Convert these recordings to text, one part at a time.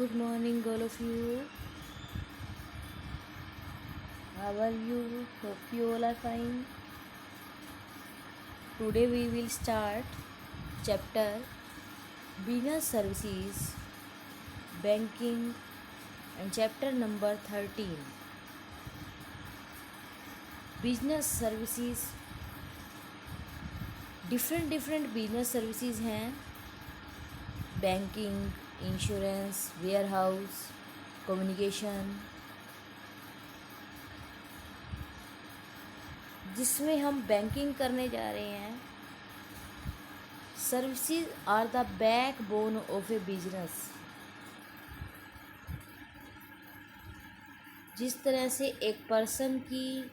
Good morning, all of you. How are you? Hope you all are fine. Today we will start chapter Business Services, Banking, and chapter number 13. Business Services. different business services हैं. Banking, insurance, warehouse, communication, जिसमें हम banking करने जा रहे हैं. Services are the backbone of a business. जिस तरह से एक पर्सन की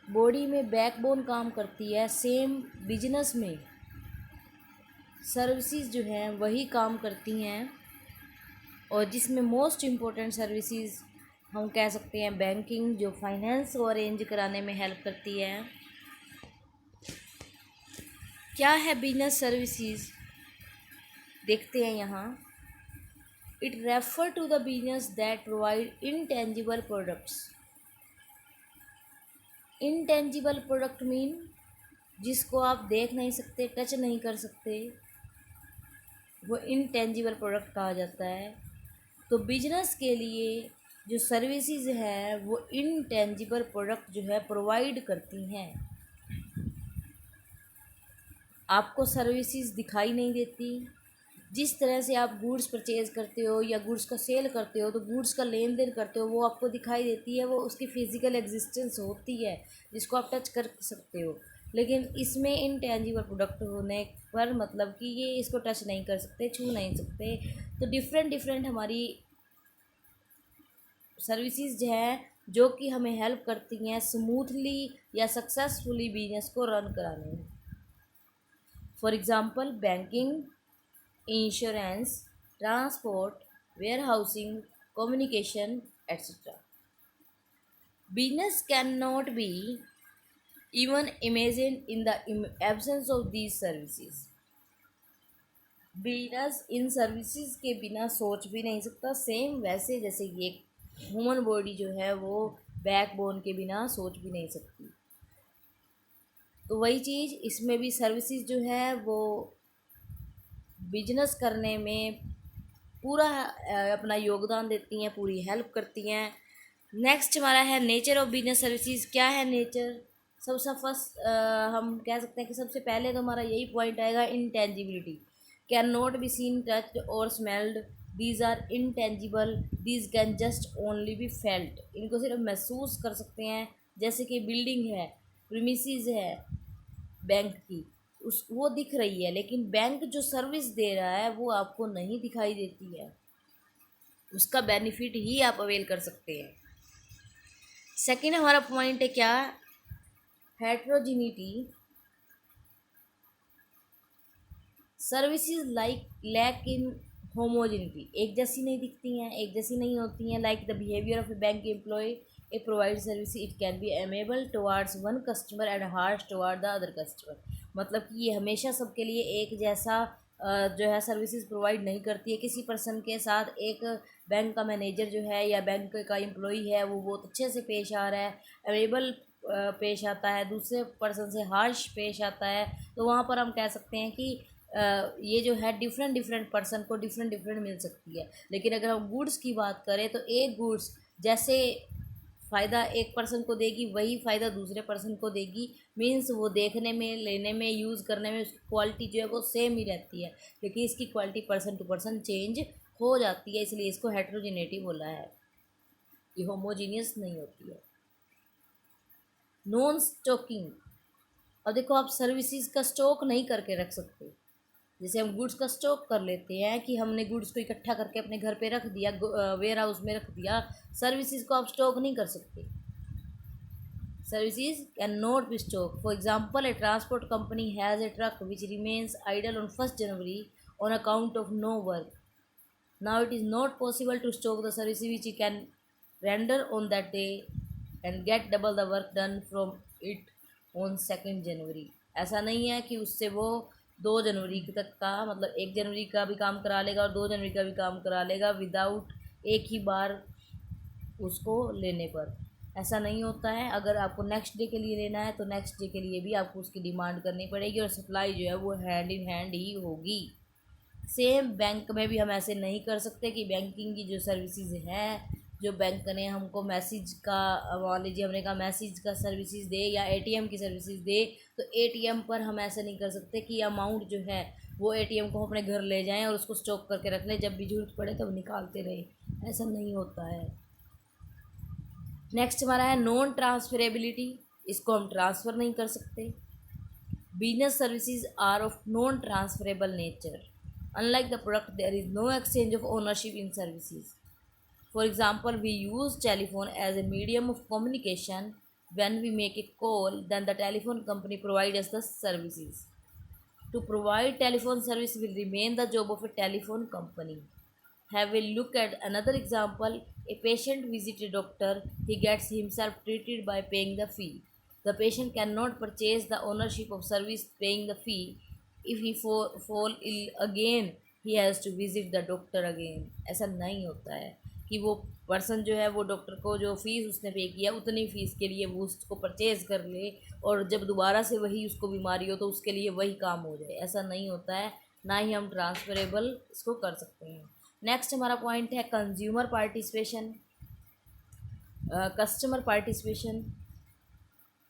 बॉडी में बैकबोन काम करती है, सेम बिजनेस में सर्विसेज जो हैं वही काम करती हैं. और जिसमें मोस्ट इम्पोर्टेंट सर्विसेज हम कह सकते हैं बैंकिंग, जो फाइनेंस को अरेंज कराने में हेल्प करती है. क्या है बिजनेस सर्विसेज, देखते हैं यहाँ. It refer to the business that provide intangible products. Intangible product mean जिसको आप देख नहीं सकते, टच नहीं कर सकते, वो इनटेंजिबल प्रोडक्ट कहा जाता है. तो बिजनेस के लिए जो सर्विसेज है वो इनटेंजिबल प्रोडक्ट जो है प्रोवाइड करती हैं. आपको सर्विसेज दिखाई नहीं देती. जिस तरह से आप गुड्स परचेज करते हो या गुड्स का सेल करते हो, तो गुड्स का लेन देन करते हो, वो आपको दिखाई देती है, वो उसकी फ़िज़िकल एग्जिस्टेंस होती है जिसको आप टच कर सकते हो. लेकिन इसमें इनटेंजिबल प्रोडक्ट होने पर मतलब कि ये इसको टच नहीं कर सकते, छू नहीं सकते. तो डिफरेंट हमारी सर्विसेज जो है जो कि हमें हेल्प करती हैं स्मूथली या सक्सेसफुली बिजनेस को रन कराने में. For example banking, insurance, transport, warehousing, communication, etc. Business cannot be even imagined in the absence of these services. Business in services के बिना सोच भी नहीं सकता. सेम वैसे जैसे ये ह्यूमन बॉडी जो है वो बैकबोन के बिना सोच भी नहीं सकती. तो वही चीज़ इसमें भी सर्विसेज जो है वो बिजनेस करने में पूरा अपना योगदान देती हैं, पूरी हेल्प करती हैं. नेक्स्ट हमारा है नेचर ऑफ बिजनेस सर्विसेज. क्या है नेचर? सबसे फर्स्ट हम कह सकते हैं कि सबसे पहले तो हमारा यही पॉइंट आएगा, intangibility. Can not be seen, touched और smelled. These are intangible. These can just only be felt. इनको सिर्फ महसूस कर सकते हैं. जैसे कि बिल्डिंग है, प्रीमिसेस है बैंक की, उस वो दिख रही है, लेकिन बैंक जो सर्विस दे रहा है वो आपको नहीं दिखाई देती है. उसका बेनिफिट ही आप अवेल कर सकते हैं. सेकेंड हमारा पॉइंट है क्या? हेट्रोजिनिटी. सर्विसेज लाइक लैक इन होमोजिनिटी. एक जैसी नहीं दिखती हैं, एक जैसी नहीं होती हैं. Like the behaviour of a bank employee a provide service, it can be amiable towards one customer and harsh toward the other customer. मतलब कि ये हमेशा सबके लिए एक जैसा जो है सर्विसेज प्रोवाइड नहीं करती है. किसी पर्सन के साथ एक बैंक का मैनेजर जो है या बैंक का एम्प्लॉई है वो बहुत अच्छे से पेश आ रहा है, अवेलेबल पेश आता है, दूसरे पर्सन से हार्श पेश आता है, तो वहाँ पर हम कह सकते हैं कि ये जो है डिफरेंट पर्सन को डिफरेंट मिल सकती है. लेकिन अगर हम गुड्स की बात करें तो एक गुड्स जैसे फ़ायदा एक पर्सन को देगी वही फ़ायदा दूसरे पर्सन को देगी. मीन्स वो देखने में, लेने में, यूज़ करने में उसकी क्वालिटी जो है वो सेम ही रहती है, लेकिन इसकी quality person to person change हो जाती है. इसलिए इसको हेट्रोजेनिटी बोला है. ये होमोजीनियस नहीं होती है. Non stocking. अब देखो, आप सर्विसेज का स्टॉक नहीं करके रख सकते. जैसे हम गुड्स का स्टॉक कर लेते हैं कि हमने गुड्स को इकट्ठा करके अपने घर पे रख दिया, वेयर हाउस में रख दिया. सर्विसेज को आप स्टॉक नहीं कर सकते. Services can not be stock. For example, a transport company has a truck which remains idle on 1st January on account of no work. Now it is not possible to stock the service which you can render on that day and get double the work done from it on 2nd January. ऐसा नहीं है कि उससे वो 2 जनवरी तक का, मतलब 1 जनवरी का भी काम करा लेगा और 2 जनवरी का भी काम करा लेगा विदाउट एक ही बार उसको लेने पर। ऐसा नहीं होता है। अगर आपको नेक्स्ट डे के लिए लेना है तो नेक्स्ट डे के लिए भी आपको उसकी डिमांड करनी पड़ेगी और सप्लाई जो है वो हैंड इन हैंड ही होगी। सेम बैंक में भी हम ऐसे नहीं कर सकते कि बैंकिंग की जो सर्विसेज है, जो बैंक ने हमको मैसेज का, मान लीजिए हमने कहा मैसेज का सर्विसेज दे या एटीएम की सर्विसेज दे, तो एटीएम पर हम ऐसा नहीं कर सकते कि अमाउंट जो है वो एटीएम को अपने घर ले जाएं और उसको स्टॉक करके रख लें, जब भी जरूरत पड़े तब निकालते रहें। ऐसा नहीं होता है। नेक्स्ट हमारा है नॉन ट्रांसफरेबिलिटी। इसको हम ट्रांसफ़र नहीं कर सकते। Business services are of non transferable nature. Unlike the product there is no exchange of ownership in services. For example, we use telephone as a medium of communication. When we make a call, then the telephone company provides us the services. To provide telephone service will remain the job of a telephone company. Have a look at another example. A patient visits a doctor. He gets himself treated by paying the fee. The patient cannot purchase the ownership of service paying the fee. If he fall ill again, he has to visit the doctor again. ऐसा नहीं होता है कि वो person जो है वो doctor को जो फ़ीस उसने पे किया उतनी फ़ीस के लिए वो उसको परचेज़ कर ले और जब दोबारा से वही उसको बीमारी हो तो उसके लिए वही काम हो जाए। ऐसा नहीं होता है। ना ही हम ट्रांसफरेबल इसको कर सकते हैं। नेक्स्ट हमारा पॉइंट है कंज्यूमर पार्टिसिपेशन, कस्टमर पार्टिसिपेशन।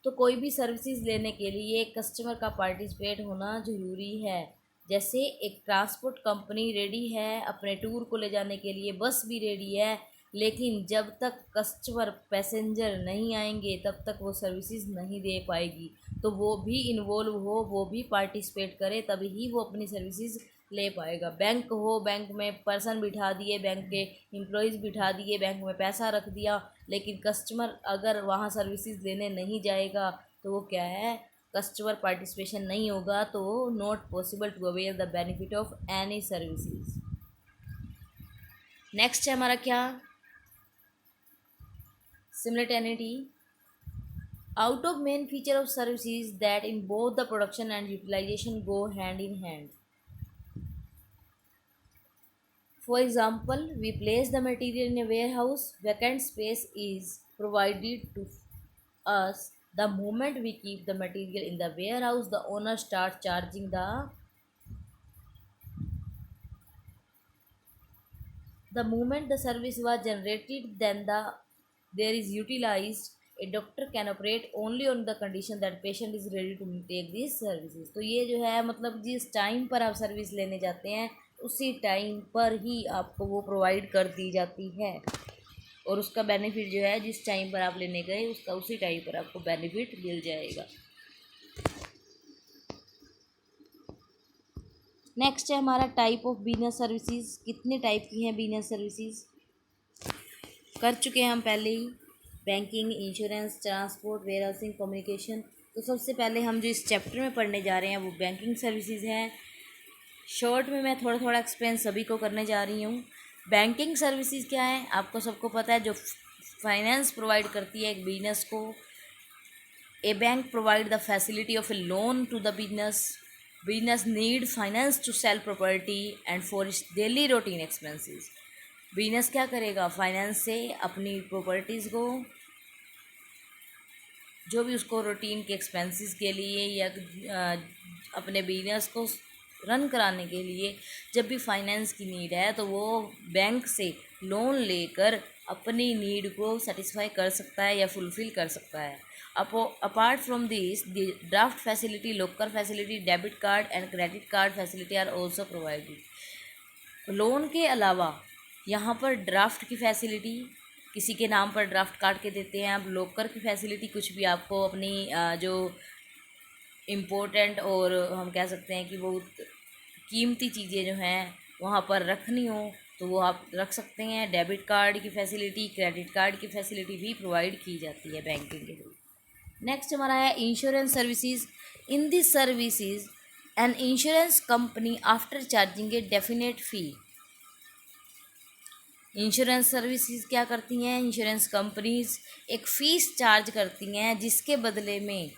तो कोई भी सर्विसेज लेने के लिए कस्टमर का पार्टिसिपेट होना ज़रूरी है। जैसे एक ट्रांसपोर्ट कंपनी रेडी है अपने टूर को ले जाने के लिए, बस भी रेडी है, लेकिन जब तक कस्टमर पैसेंजर नहीं आएंगे तब तक वो सर्विसेज नहीं दे पाएगी। तो वो भी इन्वॉल्व हो, वो भी पार्टिसिपेट करे, तभी ही वो अपनी सर्विसेज ले पाएगा। बैंक हो, बैंक में पर्सन बिठा दिए, बैंक के एम्प्लॉयज़ बिठा दिए, बैंक में पैसा रख दिया, लेकिन कस्टमर अगर वहाँ सर्विसेज लेने नहीं जाएगा तो वो क्या है, कस्टमर पार्टिसिपेशन नहीं होगा, तो not possible to avail the benefit of any services. Next है हमारा क्या, simultaneity. Out of main feature of services that in both the production and utilisation go hand in hand. For example, we place the material in a warehouse. Vacant space is provided to us. The moment we keep the material in the warehouse, the owner starts charging the moment the service was generated, then there is utilized. A doctor can operate only on the condition that patient is ready to take these services. तो ये जो है मतलब जिस time पर आप service लेने जाते हैं उसी टाइम पर ही आपको वो प्रोवाइड कर दी जाती है और उसका बेनिफिट जो है जिस टाइम पर आप लेने गए उसका उसी टाइम पर आपको बेनिफिट मिल जाएगा। नेक्स्ट है हमारा टाइप ऑफ बिजनेस सर्विसेज। कितने टाइप की हैं बिजनेस सर्विसेज कर चुके हैं हम पहले ही, banking, insurance, transport, warehousing, communication. तो सबसे पहले हम जो इस चैप्टर में पढ़ने जा रहे हैं वो बैंकिंग सर्विसेज हैं। शॉर्ट में मैं थोड़ा थोड़ा एक्सप्लेन सभी को करने जा रही हूँ। बैंकिंग सर्विसेज क्या है, आपको सबको पता है, जो फाइनेंस प्रोवाइड करती है एक बिजनेस को। A bank provide the facility of a loan to the business. Business need finance to sell property and for its daily routine expenses. Business क्या करेगा, फाइनेंस से अपनी प्रॉपर्टीज़ को, जो भी उसको रूटीन के एक्सपेंसेस के लिए या अपने बिजनेस को रन कराने के लिए जब भी फाइनेंस की नीड है तो वो बैंक से लोन लेकर अपनी नीड को सेटिस्फाई कर सकता है या फुलफ़िल कर सकता है। Apart from this, the draft facility, locker facility, debit card and credit card facility are also provided. Loan के अलावा यहाँ पर ड्राफ्ट की फैसिलिटी, किसी के नाम पर ड्राफ्ट काट के देते हैं आप। लोकर की फैसिलिटी, कुछ भी आपको अपनी जो इम्पोर्टेंट और हम कह सकते हैं कि बहुत कीमती चीज़ें जो हैं वहाँ पर रखनी हो तो वो आप रख सकते हैं। डेबिट कार्ड की फैसिलिटी, क्रेडिट कार्ड की फैसिलिटी भी प्रोवाइड की जाती है बैंकिंग के थ्रू। नेक्स्ट हमारा है insurance services. In this services an insurance company after charging a definite fee. Insurance services क्या करती हैं, इंश्योरेंस कंपनीज एक फ़ीस चार्ज करती हैं जिसके बदले में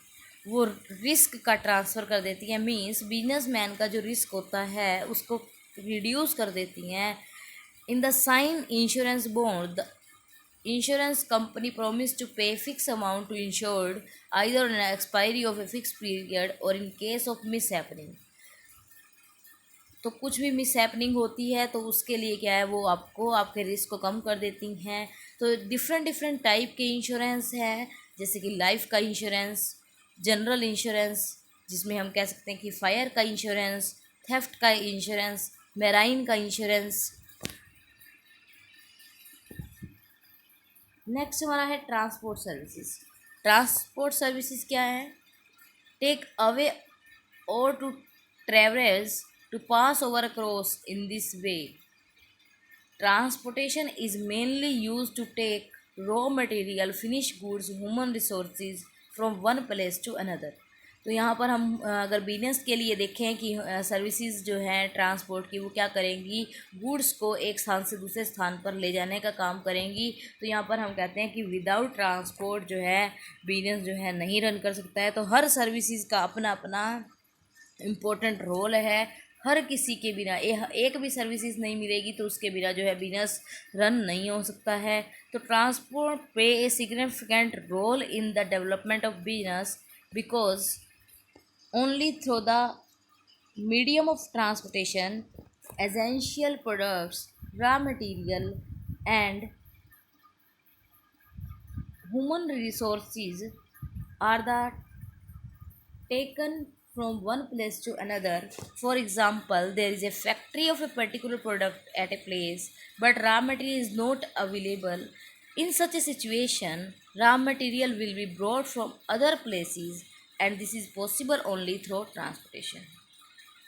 वो रिस्क का ट्रांसफ़र कर देती हैं। मीन्स बिजनेसमैन का जो रिस्क होता है उसको रिड्यूस कर देती हैं। In the sign insurance bond the insurance company promise to pay fixed amount to insured either on an expiry of a fixed period or in case of mishappening। तो कुछ भी मिसहैपनिंग होती है तो उसके लिए क्या है, वो आपको आपके रिस्क को कम कर देती हैं। तो डिफरेंट डिफरेंट टाइप के इंश्योरेंस है, जैसे कि लाइफ का इंश्योरेंस, जनरल इंश्योरेंस जिसमें हम कह सकते हैं कि फायर का इंश्योरेंस, थेफ्ट का इंश्योरेंस, मैराइन का इंश्योरेंस। नेक्स्ट हमारा है ट्रांसपोर्ट सर्विसेज। ट्रांसपोर्ट सर्विसेज क्या है? Take away or to travels to pass over across in this way. Transportation is mainly use to take raw material, finish goods, human resources from one place to another. तो यहाँ पर हम अगर business के लिए देखें कि सर्विसेज जो हैं ट्रांसपोर्ट की, वो क्या करेंगी, गुड्स को एक स्थान से दूसरे स्थान पर ले जाने का काम करेंगी। तो यहाँ पर हम कहते हैं कि विदाउट ट्रांसपोर्ट जो है बिजनेस जो है नहीं रन कर सकता है। तो हर सर्विसेज का अपना अपना इम्पोर्टेंट रोल है। हर किसी के बिना एक भी सर्विसेज नहीं मिलेगी तो उसके बिना जो है बिजनेस रन नहीं हो सकता है। तो transport play a significant role in the development of business because only through the medium of transportation, essential products, raw material, and human resources are the taken from one place to another. For example, there is a factory of a particular product at a place, but raw material is not available. In such a situation, raw material will be brought from other places, and this is possible only through transportation.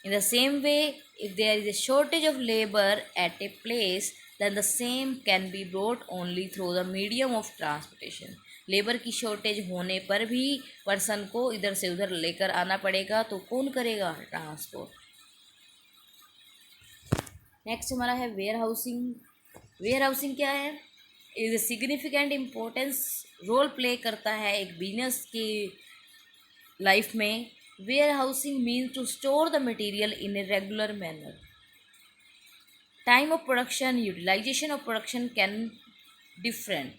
In the same way, if there is a shortage of labor at a place, then the same can be brought only through the medium of transportation. Labour की shortage होने पर भी person को इधर से उधर लेकर आना पड़ेगा, तो कौन करेगा? ट्रांसपोर्ट। नेक्स्ट हमारा है वेयर हाउसिंग। वेयर हाउसिंग क्या है? Is a significant importance role play करता है एक बिजनेस की लाइफ में। Warehousing means to store the material in a regular manner. Time of production, utilization of production can different.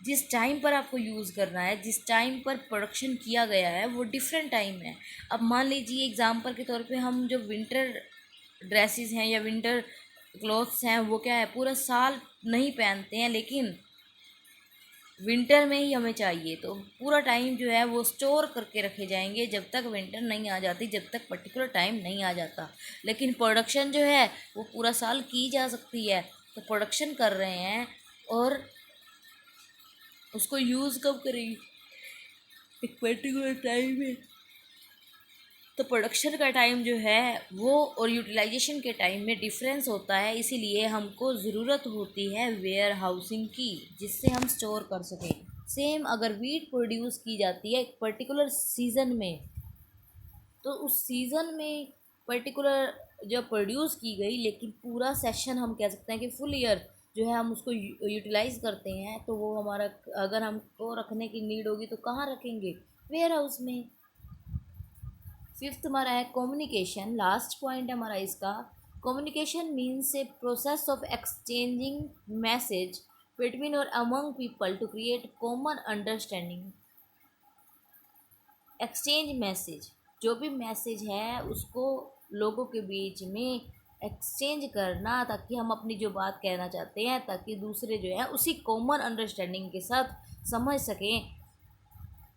जिस टाइम पर आपको यूज़ करना है, जिस टाइम पर प्रोडक्शन किया गया है, वो डिफरेंट टाइम है। अब मान लीजिए एग्जांपल के तौर पे हम जो विंटर ड्रेसेस हैं या विंटर क्लॉथ्स हैं, वो क्या है, पूरा साल नहीं पहनते हैं, लेकिन विंटर में ही हमें चाहिए। तो पूरा टाइम जो है वो स्टोर करके रखे जाएंगे जब तक विंटर नहीं आ जाती, जब तक पर्टिकुलर टाइम नहीं आ जाता। लेकिन प्रोडक्शन जो है वो पूरा साल की जा सकती है। तो प्रोडक्शन कर रहे हैं और उसको यूज़ कब करेंगे? एक पर्टिकुलर टाइम में। तो प्रोडक्शन का टाइम जो है वो और यूटिलाइजेशन के टाइम में डिफरेंस होता है, इसीलिए हमको ज़रूरत होती है वेयर हाउसिंग की, जिससे हम स्टोर कर सकें। सेम अगर वीट प्रोड्यूस की जाती है एक पर्टिकुलर सीज़न में, तो उस सीज़न में पर्टिकुलर जब प्रोड्यूस की गई, लेकिन पूरा सेशन हम कह सकते हैं कि फुल ईयर जो है हम उसको यूटिलाइज़ करते हैं, तो वो हमारा अगर हमको रखने की नीड होगी तो कहाँ रखेंगे? वेयर हाउस में। फिफ्थ हमारा है कम्युनिकेशन। लास्ट पॉइंट है हमारा इसका। Communication means a process of exchanging message between और among people to create common understanding. Exchange message, जो भी मैसेज है उसको लोगों के बीच में एक्सचेंज करना, ताकि हम अपनी जो बात कहना चाहते हैं ताकि दूसरे जो है उसी कॉमन अंडरस्टैंडिंग के साथ समझ सकें।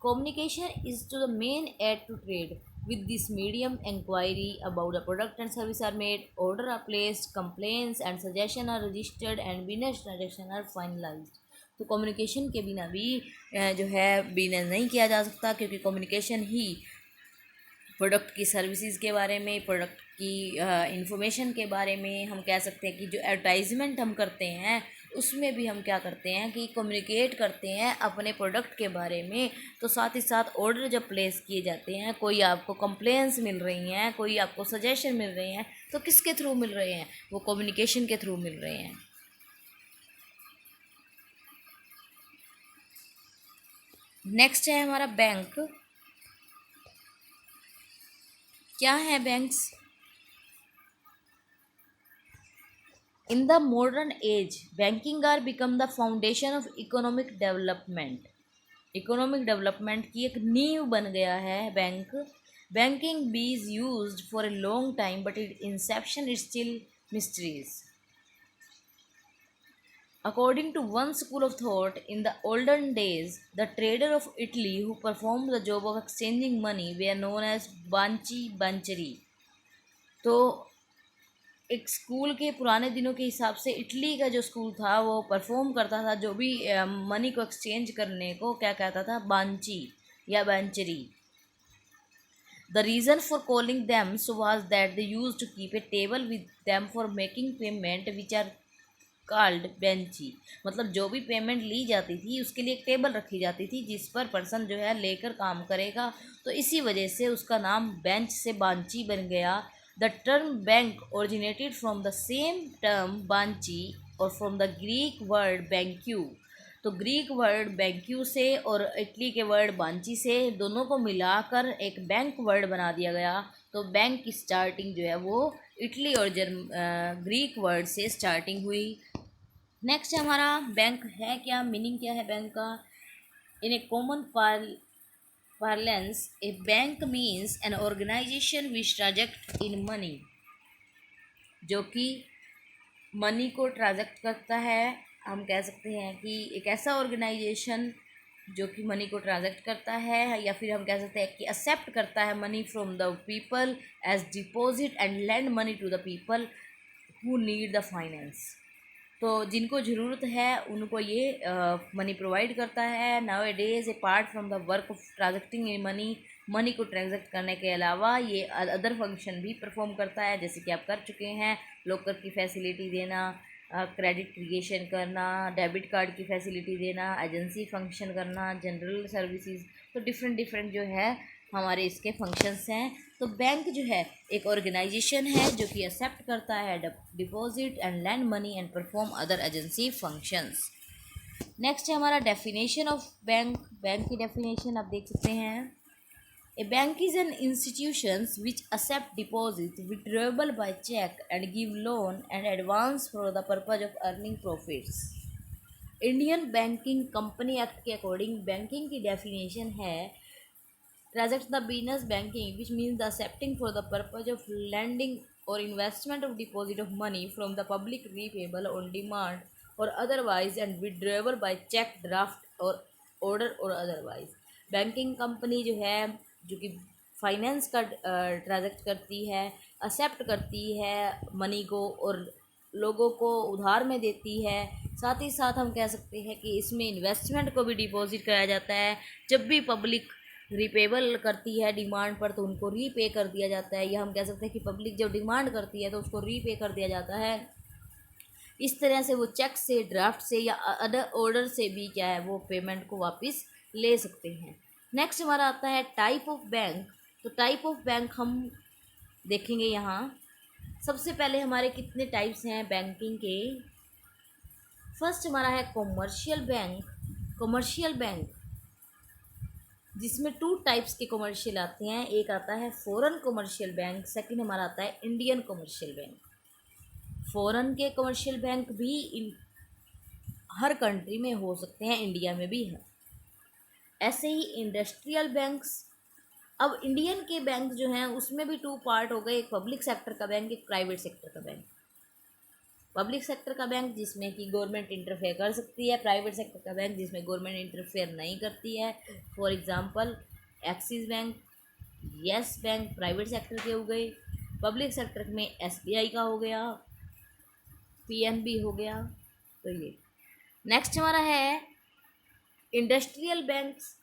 Communication is to the main aid to trade. With this medium, inquiry about a product and service are made, order are placed, complaints and suggestions are registered and business transactions are finalized। तो communication के बिना भी जो है business नहीं किया जा सकता, क्योंकि कम्युनिकेशन ही प्रोडक्ट की सर्विसेज के बारे में, प्रोडक्ट की इंफॉर्मेशन के बारे में, हम कह सकते हैं कि जो एडवर्टाइजमेंट हम करते हैं उसमें भी हम क्या करते हैं कि कम्युनिकेट करते हैं अपने प्रोडक्ट के बारे में। तो साथ ही साथ ऑर्डर जब प्लेस किए जाते हैं, कोई आपको कंप्लेंट्स मिल रही हैं, कोई आपको सजेशन मिल रहे हैं, तो किसके थ्रू मिल रहे हैं? वो कम्युनिकेशन के थ्रू मिल रहे हैं। नेक्स्ट है हमारा बैंक। क्या है banks? In the modern age banking are become the foundation of economic development. Economic development की एक नींव बन गया है bank. Banking been used for a long time but it inception is still mysteries. According to one school of thought, in the olden days, the trader of Italy who performed the job of exchanging money were known as banchi bancheri। तो एक school के पुराने दिनों के हिसाब से Italy का जो स्कूल था वो परफॉर्म करता था, जो भी मनी को एक्सचेंज करने को क्या कहता था, बांची या बैंचरी। The reason for calling them so was that they use to keep a table with them for making payment which are called बेंची। मतलब जो भी पेमेंट ली जाती थी उसके लिए एक टेबल रखी जाती थी जिस पर पर्सन जो है लेकर काम करेगा, तो इसी वजह से उसका नाम बेंच से बांची बन गया। The term bank originated from the same term बांची और फ्रॉम द ग्रीक वर्ड बैंक्यू। तो ग्रीक वर्ड बैंक्यू से और इटली के वर्ड बांची से दोनों को मिलाकर एक बैंक वर्ड बना दिया गया। तो बैंक की स्टार्टिंग जो है वो इटली और ग्रीक वर्ड से स्टार्टिंग हुई। नेक्स्ट हमारा बैंक है क्या, मीनिंग क्या है बैंक का? In a common parlance a bank means an organisation which transact in money. जो कि मनी को ट्रांजैक्ट करता है। हम कह सकते हैं कि एक ऐसा ऑर्गेनाइजेशन जो कि मनी को ट्रांजैक्ट करता है, या फिर हम कह सकते हैं कि एक्सेप्ट करता है money from the people as deposit and lend money to the people who need the finance. तो जिनको ज़रूरत है उनको ये मनी प्रोवाइड करता है। Now A days A part from the work of transacting in money, money को transact करने के अलावा ये अदर फंक्शन भी परफॉर्म करता है, जैसे कि आप कर चुके हैं, लॉकर की फैसिलिटी देना, क्रेडिट क्रिएशन करना, डेबिट कार्ड की फैसिलिटी देना, एजेंसी फंक्शन करना, जनरल सर्विसेज। तो डिफरेंट डिफरेंट जो है हमारे इसके फंक्शंस हैं। तो बैंक जो है एक ऑर्गेनाइजेशन है जो कि एक्सेप्ट करता है deposit and lend money and perform other agency functions. Next है हमारा डेफिनेशन ऑफ बैंक। बैंक की डेफिनेशन आप देख सकते हैं। A bank is an institution which accept deposit withdrawable by cheque and give loan and advance for the purpose of earning profits. Indian banking company act के according banking की definition है transacts the business banking, which means the accepting for the purpose of lending or investment of deposit of money from the public repayable on demand or otherwise and withdrawable by check, draft or order or otherwise। Banking company जो है जो कि finance का transact करती है, accept करती है money को और लोगों को उधार में देती है। साथ ही साथ हम कह सकते हैं कि इसमें इन्वेस्टमेंट को भी डिपॉजिट कराया जाता है। जब भी पब्लिक रिपेबल करती है डिमांड पर तो उनको रीपे कर दिया जाता है, या हम कह सकते हैं कि पब्लिक जब डिमांड करती है तो उसको रीपे कर दिया जाता है। इस तरह से वो चेक से, ड्राफ्ट से या अदर ऑर्डर से भी क्या है वो पेमेंट को वापस ले सकते हैं। नेक्स्ट हमारा आता है टाइप ऑफ बैंक। तो टाइप ऑफ बैंक हम देखेंगे यहाँ। सबसे पहले हमारे कितने टाइप्स हैं बैंकिंग के। फर्स्ट हमारा है कॉमर्शियल बैंक। कॉमर्शियल बैंक जिसमें टू टाइप्स के कॉमर्शियल आते हैं। एक आता है फॉरेन कॉमर्शियल बैंक, सेकंड हमारा आता है इंडियन कॉमर्शियल बैंक। फॉरेन के कॉमर्शियल बैंक भी हर कंट्री में हो सकते हैं, इंडिया में भी है। ऐसे ही इंडस्ट्रियल बैंक्स। अब इंडियन के बैंक जो हैं उसमें भी टू पार्ट हो गए, एक पब्लिक सेक्टर का बैंक, एक प्राइवेट सेक्टर का बैंक। पब्लिक सेक्टर का बैंक जिसमें कि गवर्नमेंट इंटरफेयर कर सकती है, प्राइवेट सेक्टर का बैंक जिसमें गवर्नमेंट इंटरफेयर नहीं करती है। For example axis bank, yes bank private sector के हो गए। पब्लिक सेक्टर में एसबीआई का हो गया, पीएनबी हो गया। तो ये नेक्स्ट हमारा है इंडस्ट्रियल बैंक्स।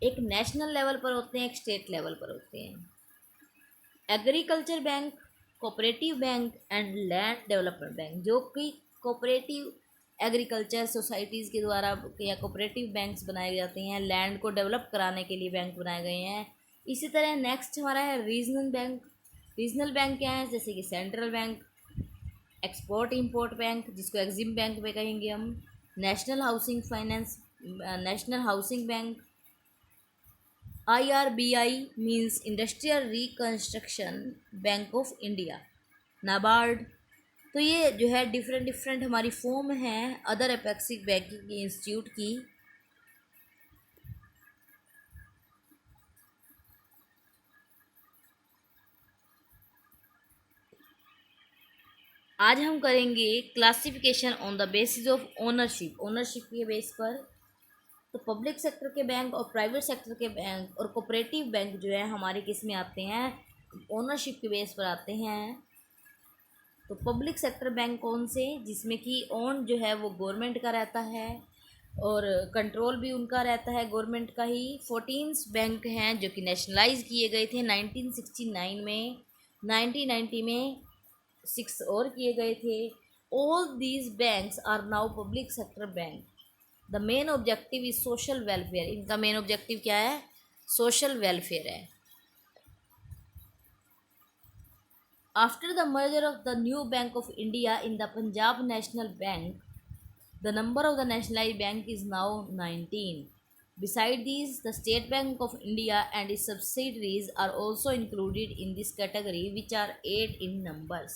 एक नेशनल लेवल पर होते हैं, एक स्टेट लेवल पर होते हैं। Agriculture bank, cooperative bank and land development bank, जो कि कोऑपरेटिव एग्रीकल्चर सोसाइटीज़ के द्वारा या कोऑपरेटिव बैंक्स बनाए जाते हैं, लैंड को डेवलप कराने के लिए बैंक बनाए गए हैं। इसी तरह नेक्स्ट हमारा है रीजनल बैंक। रीजनल बैंक क्या है, जैसे कि central bank, export import bank जिसको एग्जिम बैंक में कहेंगे हम, national housing finance, national housing bank, IRBI means industrial reconstruction bank of India, NABARD. तो ये जो है डिफरेंट डिफरेंट हमारी फॉर्म हैं अदर एपेक्सिक बैंकिंग इंस्टीट्यूट की। आज हम करेंगे classification on the basis of ownership, ownership के बेस पर। तो पब्लिक सेक्टर के बैंक और प्राइवेट सेक्टर के बैंक और कोऑपरेटिव बैंक जो है हमारे किस में आते हैं, ओनरशिप के बेस पर आते हैं। तो पब्लिक सेक्टर बैंक कौन से, जिसमें कि ओन जो है वो गवर्नमेंट का रहता है और कंट्रोल भी उनका रहता है गवर्नमेंट का ही। 14 बैंक हैं जो कि नेशनलाइज किए गए थे 1969 में, 1990 में 6 और किए गए थे। All these banks are now public sector bank. The main objective is social welfare, इनका मेन ऑब्जेक्टिव क्या है, सोशल वेलफेयर है। After the merger of the new bank of India in the Punjab national bank, the number of the nationalised bank is now 19। Beside these, the State Bank of India and its subsidiaries are also included in this category, which are 8 in numbers.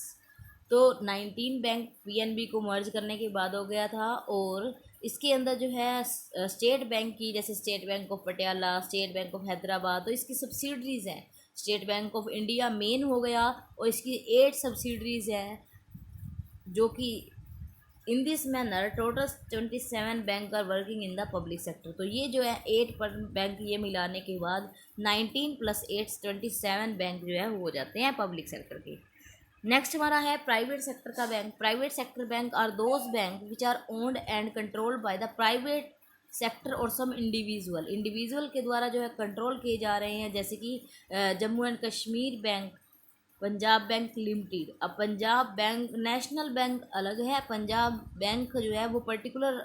तो 19 bank PNB को मर्ज करने के बाद हो गया था और इसके अंदर जो है स्टेट बैंक की, जैसे state bank of Patiala, state bank of Hyderabad, तो इसकी सब्सिडरीज़ हैं। State bank of India main हो गया और इसकी 8 सब्सिडरीज़ हैं जो कि in this manner total 27 bank are working in the public sector. तो ये जो है 8 पर बैंक ये मिलाने के बाद 19 + 8 27 बैंक जो है हो जाते हैं पब्लिक सेक्टर के। नेक्स्ट हमारा है प्राइवेट सेक्टर का बैंक। Private sector bank are those bank which are owned and controlled by the private sector or some individual, individual के द्वारा जो है कंट्रोल किए जा रहे हैं, जैसे कि Jammu and Kashmir bank, Punjab bank limited. अब पंजाब बैंक नेशनल बैंक अलग है, पंजाब बैंक जो है वो पर्टिकुलर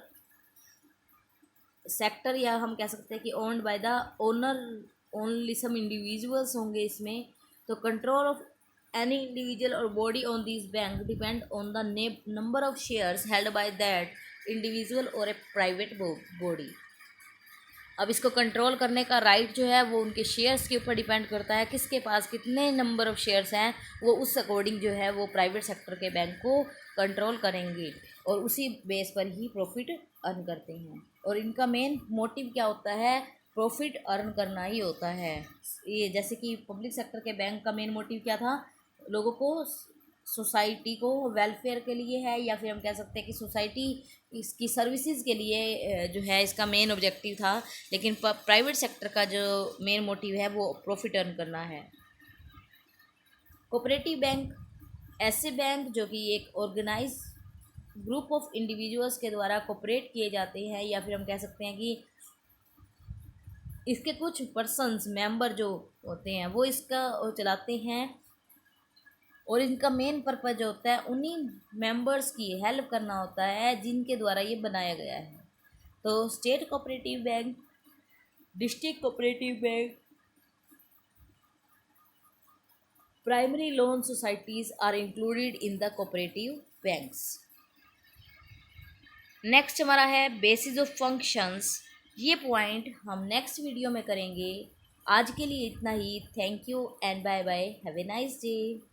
सेक्टर या हम कह सकते हैं कि owned by the owner, only some individuals होंगे इसमें। तो control of any individual or body on this bank depend on the number of shares held by that individual or a private body. अब इसको कंट्रोल करने का right जो है वो उनके शेयर्स के ऊपर डिपेंड करता है, किसके पास कितने नंबर ऑफ़ शेयर्स हैं, वो उस अकॉर्डिंग जो है वो प्राइवेट सेक्टर के बैंक को कंट्रोल करेंगे और उसी बेस पर ही प्रॉफिट अर्न करते हैं। और इनका मेन मोटिव क्या होता है, प्रॉफिट अर्न करना ही होता है। ये जैसे कि पब्लिक सेक्टर के बैंक का मेन मोटिव क्या था, लोगों को, सोसाइटी को वेलफेयर के लिए है, या फिर हम कह सकते हैं कि सोसाइटी इसकी सर्विसेज के लिए जो है इसका मेन ऑब्जेक्टिव था। लेकिन प्राइवेट सेक्टर का जो मेन मोटिव है वो प्रॉफिट अर्न करना है। कोऑपरेटिव बैंक ऐसे बैंक जो कि एक ऑर्गेनाइज ग्रुप ऑफ इंडिविजुअल्स के द्वारा कोऑपरेट किए जाते हैं, या फिर हम कह सकते हैं कि इसके कुछ पर्सन्स मेंबर जो होते हैं वो इसका चलाते हैं और इनका मेन पर्पज़ जो होता है उन्हीं मेंबर्स की हेल्प करना होता है जिनके द्वारा ये बनाया गया है। तो state cooperative bank, district cooperative bank, primary loan societies are included in the cooperative banks. Next हमारा है बेसिस ऑफ फंक्शंस। ये पॉइंट हम नेक्स्ट वीडियो में करेंगे। आज के लिए इतना ही। Thank you and bye bye, have a nice day.